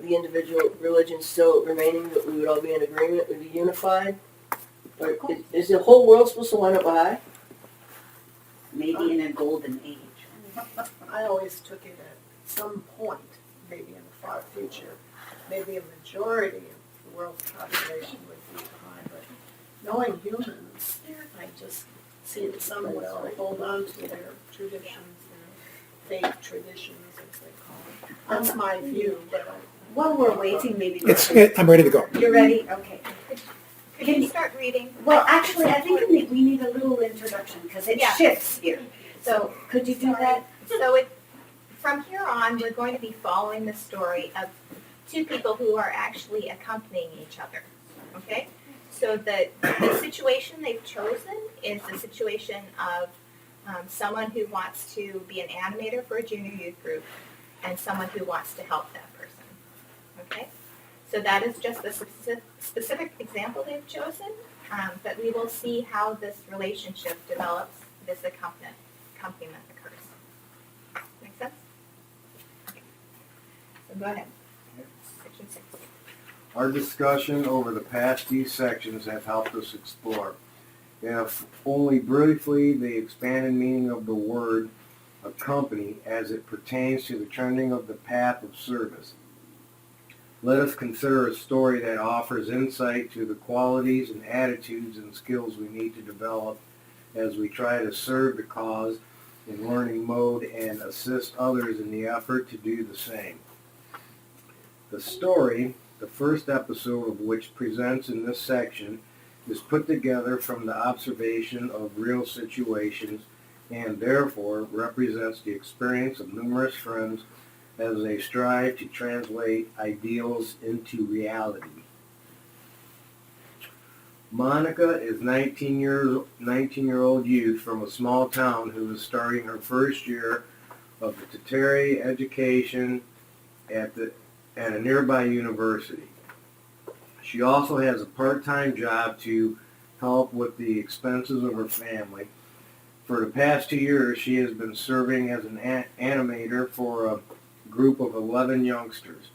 the individual religions still remaining, that we would all be in agreement, we'd be unified? Or is the whole world supposed to line up Baha'i? Maybe in a golden age. I always took it at some point, maybe in the far future, maybe a majority of the world's population would be Baha'i, but knowing humans, I just see that some will hold on to their traditions, their faith traditions, as they call it. That's my view, but While we're waiting, maybe. I'm ready to go. You're ready? Okay. Could you start reading? Well, actually, I think we need a little introduction because it Yeah. shifts here. So could you do that? So from here on, we're going to be following the story of two people who are actually accompanying each other. Okay? So the situation they've chosen is the situation of someone who wants to be an animator for a junior youth group and someone who wants to help that person. Okay? So that is just a specific example they've chosen, but we will see how this relationship develops, this accompaniment occurs. Make sense? Okay. So go ahead. Section 6. Our discussion over the past few sections have helped us explore, if only briefly, the expanded meaning of the word accompany as it pertains to the trending of the path of service. Let us consider a story that offers insight to the qualities and attitudes and skills we need to develop as we try to serve the cause in learning mode and assist others in the effort to do the same. The story, the first episode of which presents in this section, is put together from the observation of real situations and therefore represents the experience of numerous friends as they strive to translate ideals into reality. Monica is 19-year-old youth from a small town who is starting her first year of the tertiary education at a nearby university. She also has a part-time job to help with the expenses of her family. For the past 2 years, she has been serving as an animator for a group of 11 youngsters,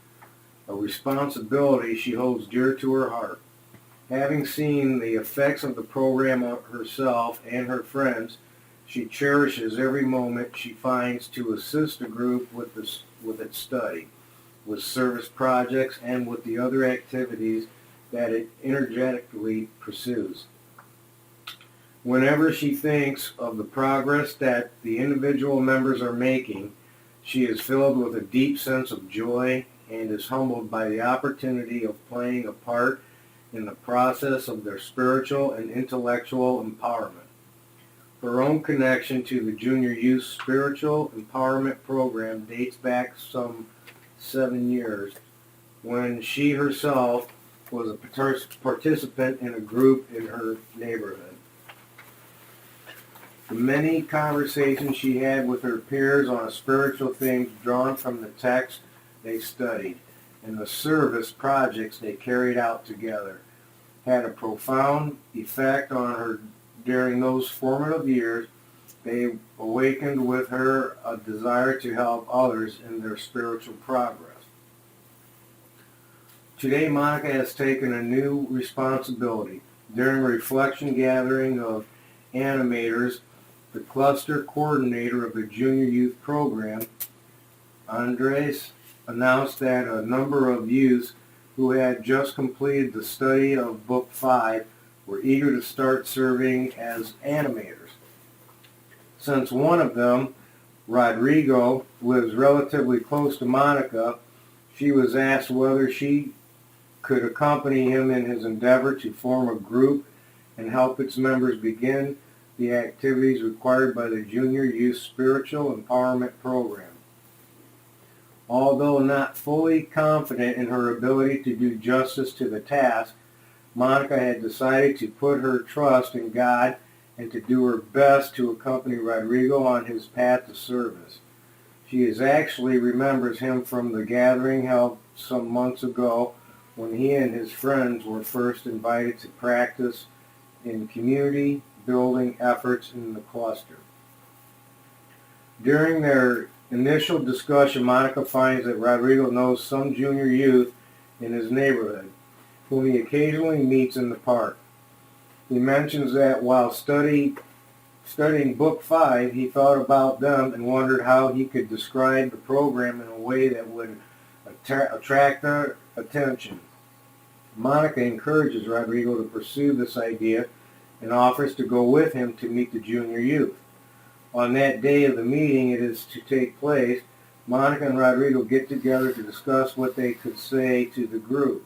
a responsibility she holds dear to her heart. Having seen the effects of the program on herself and her friends, she cherishes every moment she finds to assist the group with its study, with service projects, and with the other activities that it energetically pursues. Whenever she thinks of the progress that the individual members are making, she is filled with a deep sense of joy and is humbled by the opportunity of playing a part in the process of their spiritual and intellectual empowerment. Her own connection to the Junior Youth Spiritual Empowerment Program dates back some 7 years, when she herself was a participant in a group in her neighborhood. The many conversations she had with her peers on spiritual themes drawn from the text they studied and the service projects they carried out together had a profound effect on her during those formative years. They awakened with her a desire to help others in their spiritual progress. Today, Monica has taken a new responsibility. During a reflection gathering of animators, the cluster coordinator of the Junior Youth Program, Andres, announced that a number of youths who had just completed the study of Book 5 were eager to start serving as animators. Since one of them, Rodrigo, lives relatively close to Monica, she was asked whether she could accompany him in his endeavor to form a group and help its members begin the activities required by the Junior Youth Spiritual Empowerment Program. Although not fully confident in her ability to do justice to the task, Monica had decided to put her trust in God and to do her best to accompany Rodrigo on his path to service. She actually remembers him from the gathering held some months ago when he and his friends were first invited to practice in community building efforts in the cluster. During their initial discussion, Monica finds that Rodrigo knows some junior youth in his neighborhood, whom he occasionally meets in the park. He mentions that while studying Book 5, he thought about them and wondered how he could describe the program in a way that would attract their attention. Monica encourages Rodrigo to pursue this idea and offers to go with him to meet the junior youth. On that day of the meeting it is to take place, Monica and Rodrigo get together to discuss what they could say to the group.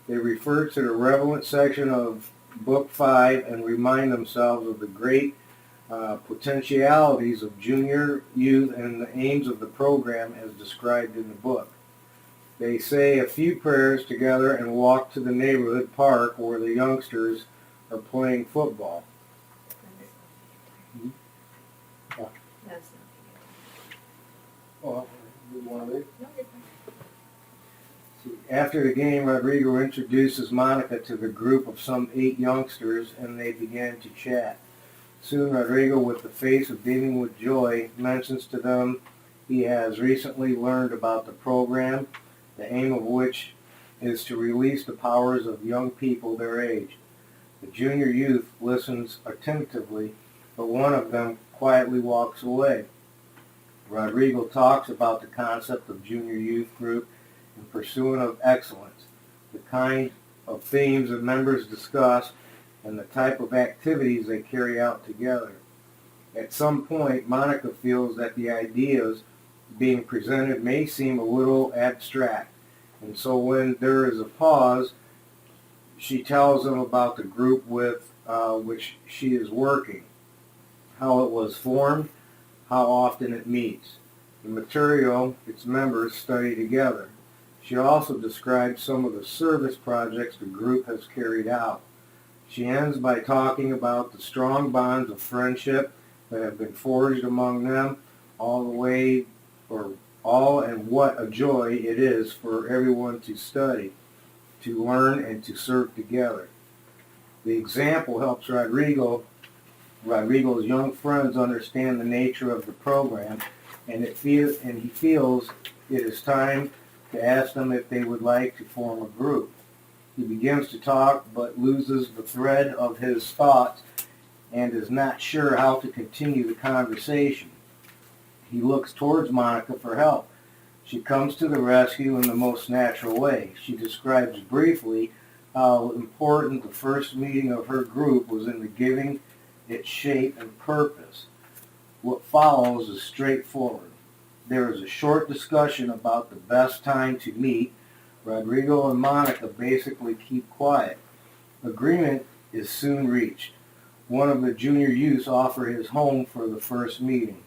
They refer to the relevant section of Book 5 and remind themselves of the great potentialities of junior youth and the aims of the program as described in the book. They say a few prayers together and walk to the neighborhood park where the youngsters are playing football. That's Oh, you want to leave? not good. After the game, Rodrigo introduces Monica to the group of some 8 youngsters and they began to chat. Soon Rodrigo, with the face of beaming with joy, mentions to them he has recently learned about the program, the aim of which is to release the powers of young people their age. The junior youth listens attentively, but one of them quietly walks away. Rodrigo talks about the concept of junior youth group in pursuit of excellence, the kind of themes that members discuss, and the type of activities they carry out together. At some point, Monica feels that the ideas being presented may seem a little abstract, and so when there is a pause, she tells them about the group with which she is working, how it was formed, how often it meets, the material its members study together. She also describes some of the service projects the group has carried out. She ends by talking about the strong bonds of friendship that have been forged among them, all and what a joy it is for everyone to study, to learn, and to serve together. The example helps Rodrigo's young friends understand the nature of the program, and he feels it is time to ask them if they would like to form a group. He begins to talk but loses the thread of his thoughts and is not sure how to continue the conversation. He looks towards Monica for help. She comes to the rescue in the most natural way. She describes briefly how important the first meeting of her group was in the giving it shape and purpose. What follows is straightforward. There is a short discussion about the best time to meet. Rodrigo and Monica basically keep quiet. Agreement is soon reached. One of the junior youths offers his home for the first meeting.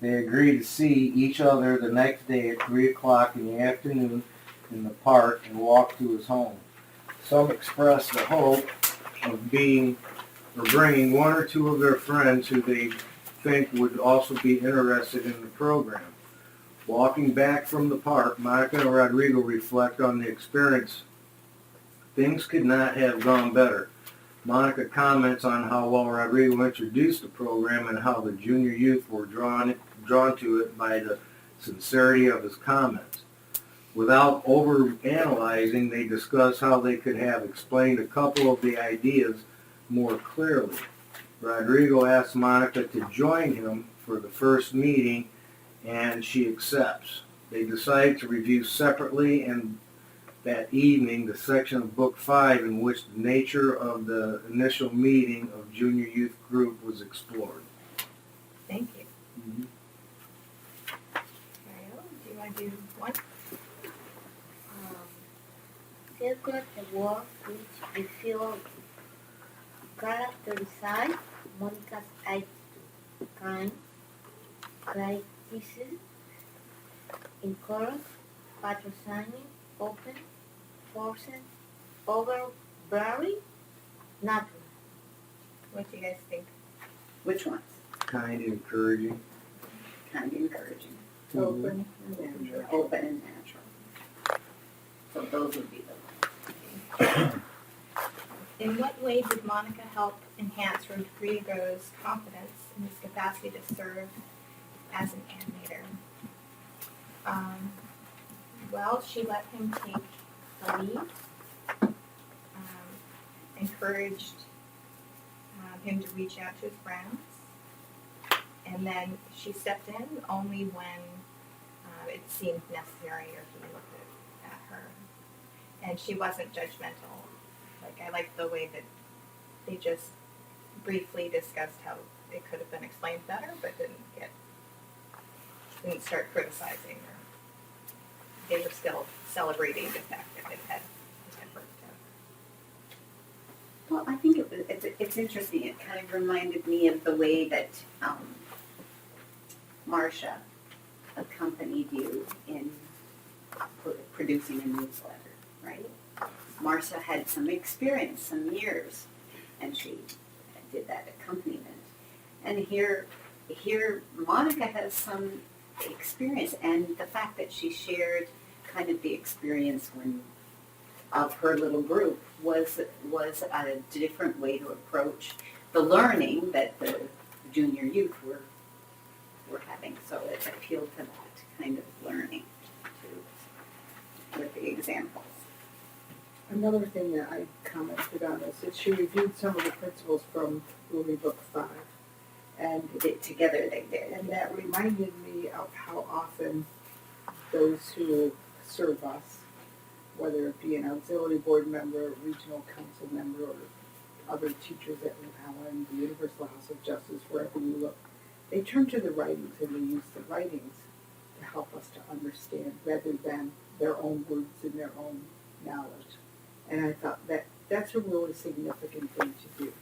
They agree to see each other the next day at 3 o'clock in the afternoon in the park and walk to his home. Some express the hope of bringing 1 or 2 of their friends who they think would also be interested in the program. Walking back from the park, Monica and Rodrigo reflect on the experience. Things could not have gone better. Monica comments on how well Rodrigo introduced the program and how the junior youth were drawn to it by the sincerity of his comments. Without overanalyzing, they discuss how they could have explained a couple of the ideas more clearly. Rodrigo asks Monica to join him for the first meeting, and she accepts. They decide to review separately and that evening the section of Book 5 in which the nature of the initial meeting of junior youth group was explored. Thank you. Ariel, do you want to do one? Circle the world which we feel characterize Monica's attitude, kind, criticism, encourage, patronising, open, forcing, overbearing, natural. What do you guys think? Which ones? Kind, encouraging. Kind of encouraging. Open. And open and natural. So those would be the ones. In what way did Monica help enhance Rodrigo's confidence in his capacity to serve as an animator? Well, she let him take the lead, encouraged him to reach out to his friends, and then she stepped in only when it seemed necessary or he looked at her. And she wasn't judgmental. Like, I liked the way that they just briefly discussed how it could have been explained better, but didn't start criticizing her. They were still celebrating the fact that it had worked out. Well, I think it's interesting. It kind of reminded me of the way that Marcia accompanied you in producing a newsletter, right? Marcia had some experience, some years, and she did that accompaniment. And here Monica has some experience, and the fact that she shared kind of the experience of her little group was a different way to approach the learning that the junior youth were having. So it appealed to that kind of learning too, with the examples. Another thing that I commented on is that she reviewed some of the principles from Movie Book 5. And Together they did. And that reminded me of how often those who serve us, whether it be an auxiliary board member, regional council member, or other teachers at New Holland, the Universal House of Justice, wherever you look, they turn to the writings and they use the writings to help us to understand rather than their own words and their own knowledge. And I thought that's a really significant thing to do.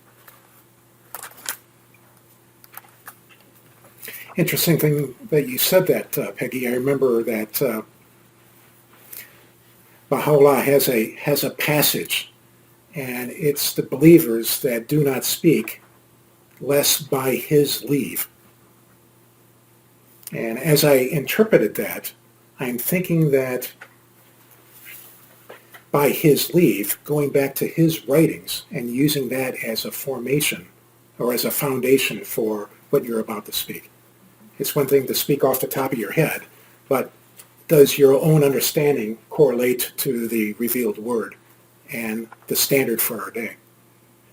Interesting thing that you said that, Peggy. I remember that Baha'u'llah has a passage, and it's the believers that do not speak lest by his leave. And as I interpreted that, I'm thinking that by his leave, going back to his writings and using that as a formation or as a foundation for what you're about to speak. It's one thing to speak off the top of your head, but does your own understanding correlate to the revealed word and the standard for our day?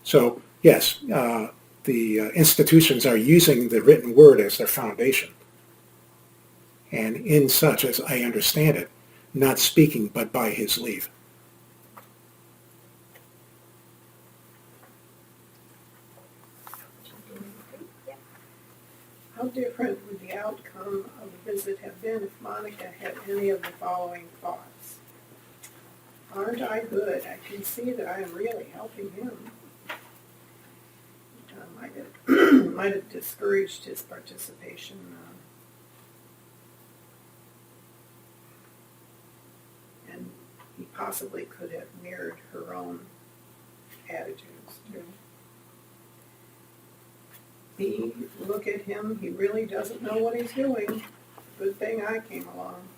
So, yes, the institutions are using the written word as their foundation. And in such, as I understand it, not speaking but by his leave. How different would the outcome of the visit have been if Monica had any of the following thoughts? Aren't I good? I can see that I am really helping him. Might have discouraged his participation. And he possibly could have mirrored her own attitudes too. B, look at him, he really doesn't know what he's doing. Good thing I came along.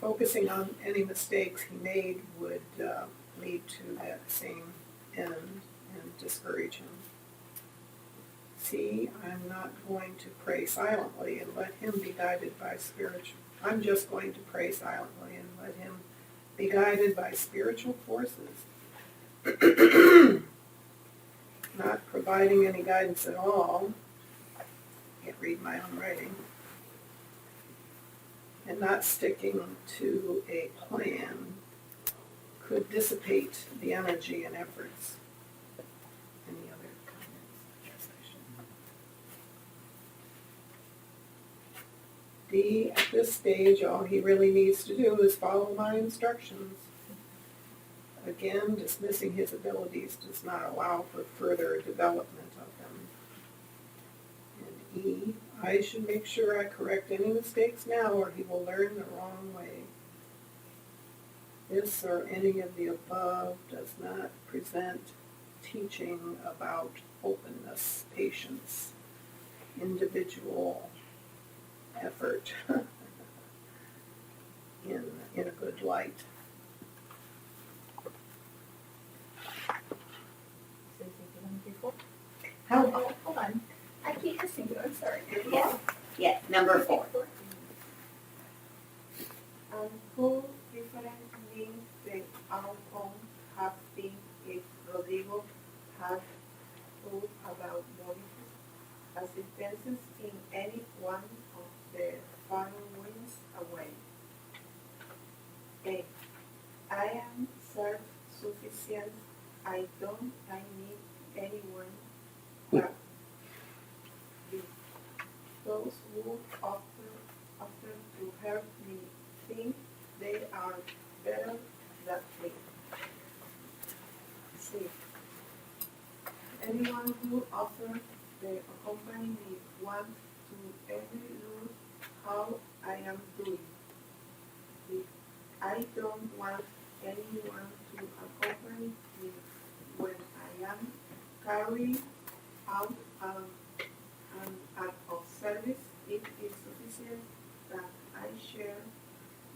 Focusing on any mistakes he made would lead to that same end and discourage him. C, I'm not going to pray silently and let him be guided by I'm just going to pray silently and let him be guided by spiritual forces. Not providing any guidance at all, can't read my own writing, and not sticking to a plan could dissipate the energy and efforts. Any other comments? I guess I should. D, at this stage, all he really needs to do is follow my instructions. Again, dismissing his abilities does not allow for further development of them. And E, I should make sure I correct any mistakes now or he will learn the wrong way. This or any of the above does not present teaching about openness, patience, individual effort in a good light. How, Oh, hold on. I keep missing you, I'm sorry. yeah, number 4. people have thought about monitors as defenses in any one of the following away. A. I am self-sufficient. I need anyone. Help. B. Those who offer to help me think they are better than me. C. Anyone who offers to accompany me wants to evaluate how I am doing. D. I don't want anyone to accompany me when I am carrying out an act of service. It is sufficient that I share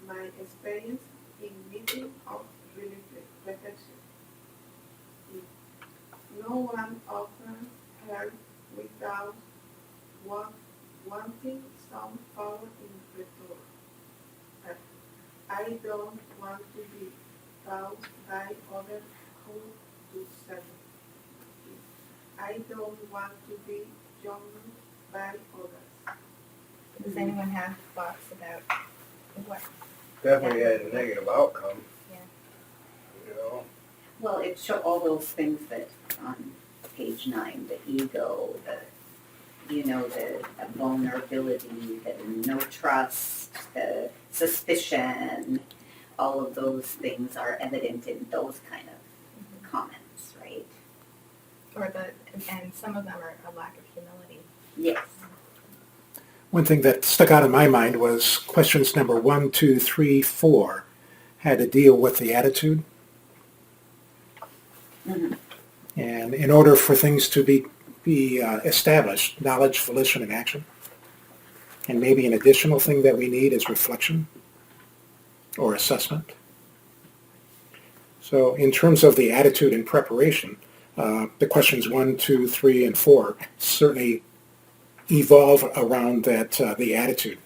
my experience in meeting of reflection. No one offers help without wanting some power in return. I don't want to be taught by others who to serve. I don't want to be joined by others. Does anyone have thoughts about what? Definitely had a negative outcome. Yeah. You know? Well, it shows all those things that on page 9, the ego, the vulnerability, the no trust, the suspicion, all of those things are evident in those kind of comments, right? And some of them are a lack of humility. Yes. One thing that stuck out in my mind was questions number 1, 2, 3, 4 had to deal with the attitude. Mm-hmm. And in order for things to be established, knowledge, volition, and action. And maybe an additional thing that we need is reflection or assessment. So in terms of the attitude and preparation, the questions 1, 2, 3, and 4 certainly evolve around that the attitude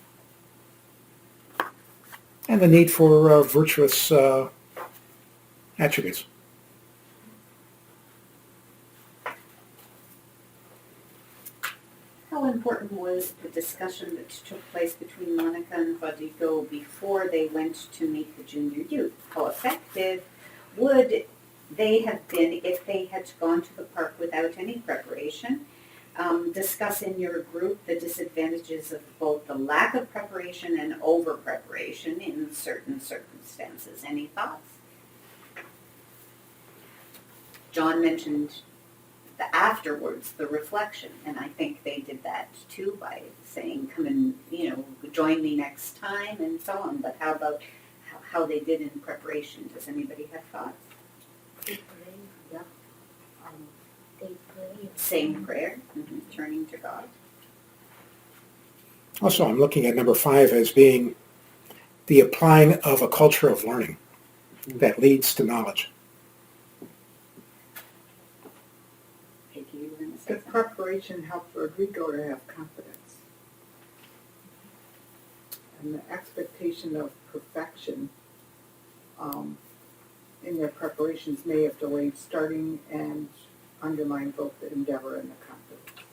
and the need for virtuous attributes. How important was the discussion that took place between Monica and Rodrigo before they went to meet the junior youth? How effective would they have been if they had gone to the park without any preparation? Discuss in your group the disadvantages of both the lack of preparation and over-preparation in certain circumstances. Any thoughts? John mentioned the afterwards, the reflection, and I think they did that too by saying, come and, join me next time and so on. But how about how they did in preparation? Does anybody have thoughts? They pray, yeah. They pray. Saying prayer, turning to God. Also, I'm looking at number 5 as being the applying of a culture of learning that leads to knowledge. Peggy, you were going to say The something? preparation helped Rodrigo to have confidence. And the expectation of perfection in their preparations may have delayed starting and undermined both the endeavor and the confidence.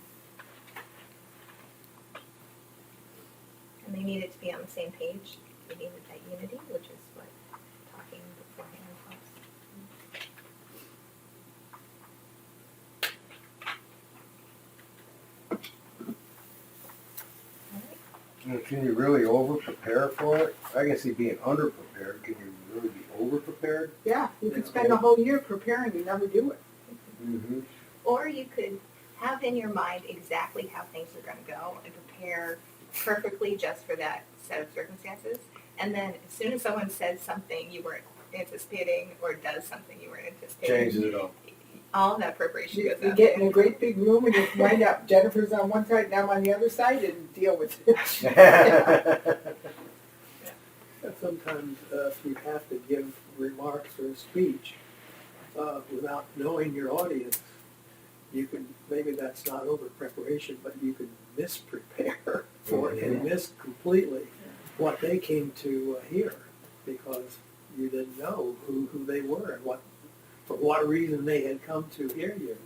And they needed to be on the same page. They needed that unity, which is what talking beforehand helps. Can you really over-prepare for it? I can see being under-prepared. Can you really be over-prepared? Yeah, you could spend a whole year preparing and never do it. Mm-hmm. Or you could have in your mind exactly how things are going to go and prepare perfectly just for that set of circumstances. And then as soon as someone says something you weren't anticipating or does something you weren't anticipating, Changes it up. all of that preparation goes You out. get in a great big room and you wind up Jennifer's on one side and I'm on the other side and deal with it. And sometimes if you have to give remarks or a speech without knowing your audience, you can, maybe that's not over preparation, but you can misprepare for it and miss completely what they came to hear because you didn't know who they were and what for what reason they had come to hear you. It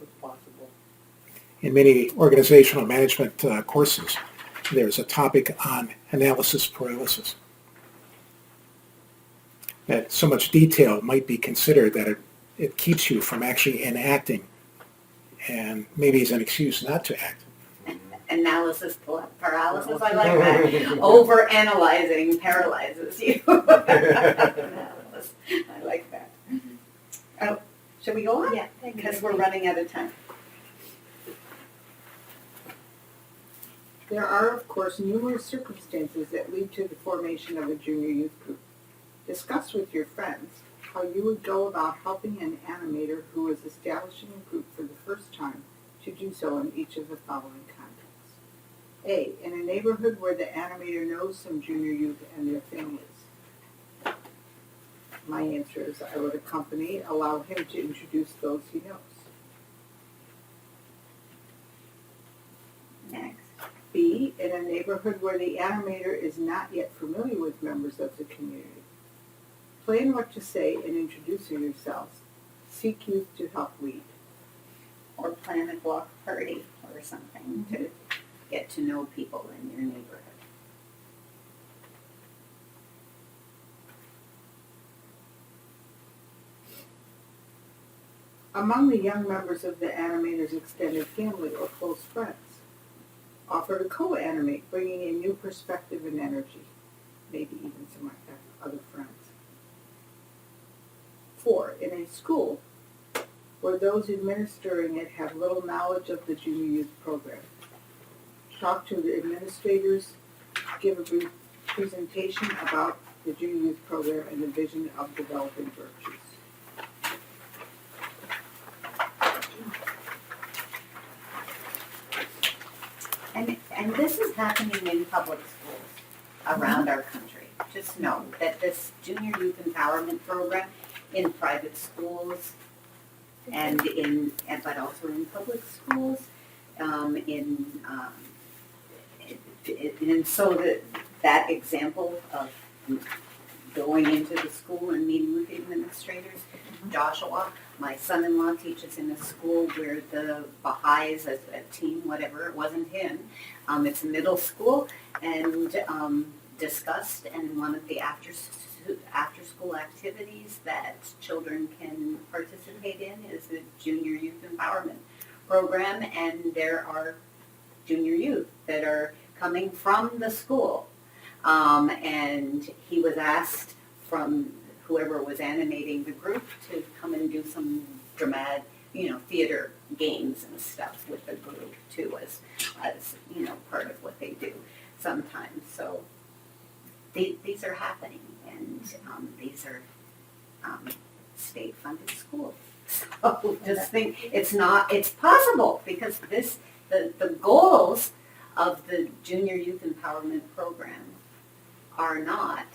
was possible. In many organizational management courses, there's a topic on analysis paralysis. That so much detail might be considered that it keeps you from actually enacting, and maybe is an excuse not to act. Analysis paralysis, I like that. Over-analyzing paralyzes you. Analysis. I like that. Oh, should we go on? Yeah, thank you. Because we're running out of time. There are, of course, numerous circumstances that lead to the formation of a junior youth group. Discuss with your friends how you would go about helping an animator who is establishing a group for the first time to do so in each of the following contexts. A, in a neighborhood where the animator knows some junior youth and their families. My answer is I would accompany, allow him to introduce those he knows. Next. B, in a neighborhood where the animator is not yet familiar with members of the community. Plan what to say in introducing yourselves. Seek youth to help lead. Or plan a block party or something to get to know people in your neighborhood. Among the young members of the animator's extended family or close friends, offer to co-animate, bringing a new perspective and energy, maybe even some other friends. 4, in a school where those administering it have little knowledge of the junior youth program. Talk to the administrators, give a brief presentation about the junior youth program and the vision of developing virtues. And this is happening in public schools around our country. Just know that this junior youth empowerment program in private schools and but also in public schools, and so that example of going into the school and meeting with the administrators. Joshua, my son-in-law, teaches in a school where the Baha'is, as a team, whatever, it wasn't him. It's a middle school, and discussed, and one of the after-school activities that children can participate in is the Junior Youth Empowerment Program, and there are junior youth that are coming from the school. And he was asked from whoever was animating the group to come and do some dramatic, theater games and stuff with the group too, as part of what they do sometimes. So these are happening, and these are state-funded schools. So just think, it's possible, because the goals of the Junior Youth Empowerment Program are not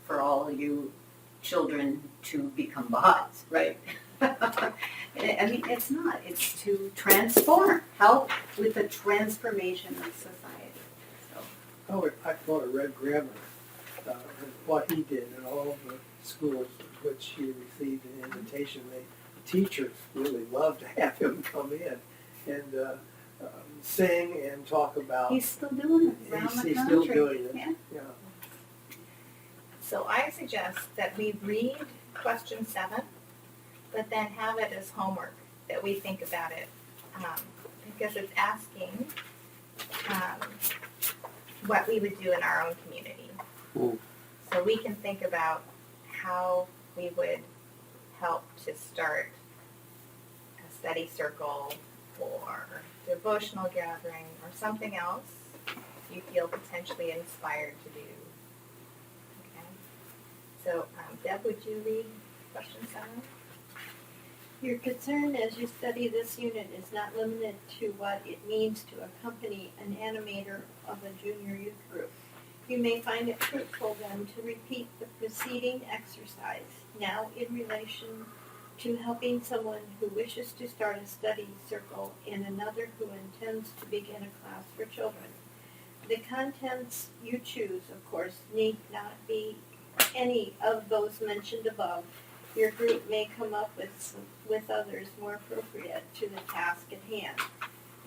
for all you children to become Baha'is, right? I mean, it's not. It's to transform, help with the transformation of society. So. I thought of Red Grammer, and what he did in all of the schools in which he received an invitation. The teachers really loved to have him come in and sing and talk about. He's still doing it around the country. He's still doing it. Yeah. So I suggest that we read question 7, but then have it as homework, that we think about it, because it's asking what we would do in our own community. So we can think about how we would help to start a study circle or devotional gathering or something else you feel potentially inspired to do. Okay. So Deb, would you read question 7? Your concern as you study this unit is not limited to what it means to accompany an animator of a junior youth group. You may find it fruitful then to repeat the preceding exercise, now in relation to helping someone who wishes to start a study circle and another who intends to begin a class for children. The contents you choose, of course, need not be any of those mentioned above, Your group may come up with others more appropriate to the task at hand.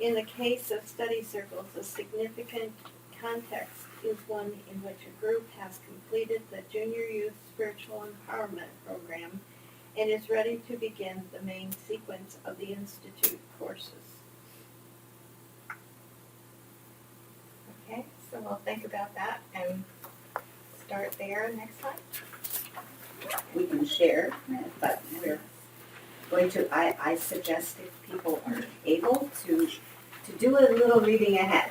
In the case of study circles, a significant context is one in which a group has completed the Junior Youth Spiritual Empowerment Program and is ready to begin the main sequence of the Institute courses. Okay, so we'll think about that and start there next time. We can share, but we're going to, I suggest if people are able to do a little reading ahead.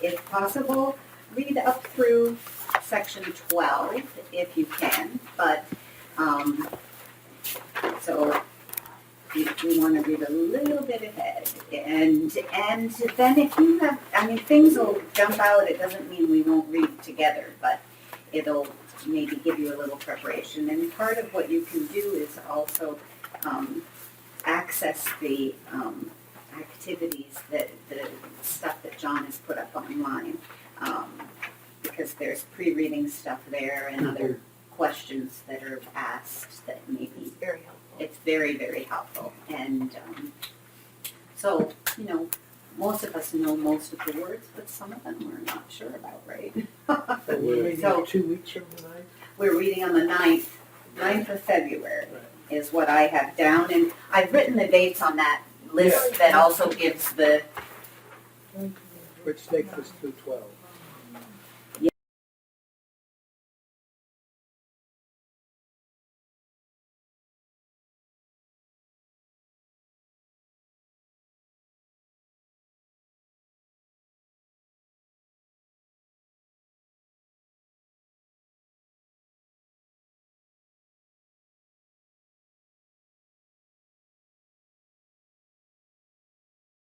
If possible, read up through section 12 if you can, but, so we want to read a little bit ahead. And then if you have, I mean, things will jump out, it doesn't mean we won't read together, but it'll maybe give you a little preparation. And part of what you can do is also access the activities, the stuff that John has put up online, because there's pre-reading stuff there and other questions that are asked that maybe Very helpful. it's very, very helpful. And so, you know, most of us know most of the words, but some of them we're not sure about, right? And we're meeting So- 2 weeks from tonight? We're reading on the 9th of February is what I have down. And I've written the dates on that list that also gives the, Which takes us to 12.